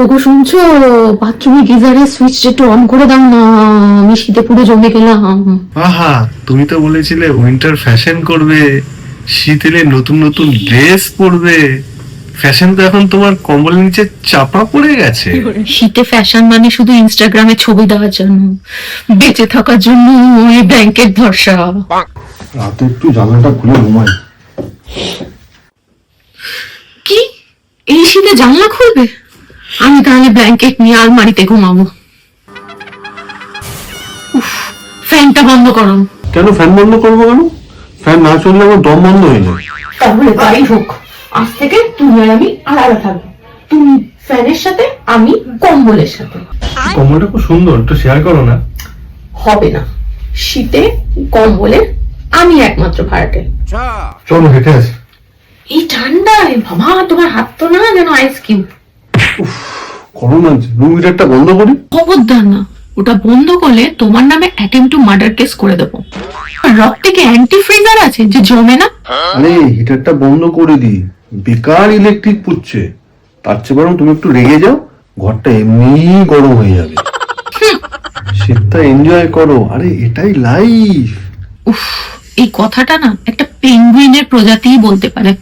ওগো শুনছো, বাথরুমে গিজারের সুইচটা একটু অন করে দাও না, আমি শীতে পুরো জমে গেলাম। আহা, তুমি তো বলেছিলে উইন্টার ফ্যাশন করবে, শীত এলে নতুন নতুন ড্রেস পরবে। ফ্যাশন তো এখন তোমার কম্বলের নিচে চাপা পড়ে গেছে। শীতে ফ্যাশন মানে শুধু ইনস্টাগ্রামে ছবি দেওয়ার জন্য, বেঁচে থাকার জন্য এই ব্ল্যাঙ্কেট ভরসা। রাতে একটু জানলাটা খুলে ঘুমাই। কি এই শীতে জানলা খুলবে? আমি তাহলে ব্ল্যাঙ্কেট নিয়ে আলমারিতে ঘুমাবো। উফ, ফ্যানটা বন্ধ করো। কেন ফ্যান বন্ধ করবো কেন? ফ্যান না চললে আমার দম বন্ধ হয়ে যায়। তাহলে তাই হোক, আজ থেকে তুমি আর আমি আলাদা থাকবো। তুমি ফ্যানের সাথে, আমি কম্বলের সাথে। কম্বলটা খুব সুন্দর, একটু শেয়ার করো না। হবে না, শীতে কম্বলের আমি একমাত্র ভাড়াটে। চলো হেঁটে আসি। এই ঠান্ডায় বাবা, তোমার হাত তো না যেন আইস কিউব। গরম লাগছে, রুম হিটারটা বন্ধ করি। খবরদার না, ওটা বন্ধ করলে তোমার নামে অ্যাটেম্প টু মার্ডার কেস করে দেবো। রক্তে কি অ্যান্টি ফ্রিজার আছে যে জমে না? আরে হিটারটা বন্ধ করে দি, বেকার ইলেকট্রিক পুচ্ছে। তার চেয়ে বরং তুমি একটু রেগে যাও, ঘরটা এমনি গরম হয়ে যাবে। শীতটা এনজয় করো, আরে এটাই লাইফ। উফ, এই কথাটা না একটা পেঙ্গুইনের প্রজাতিই বলতে পারে।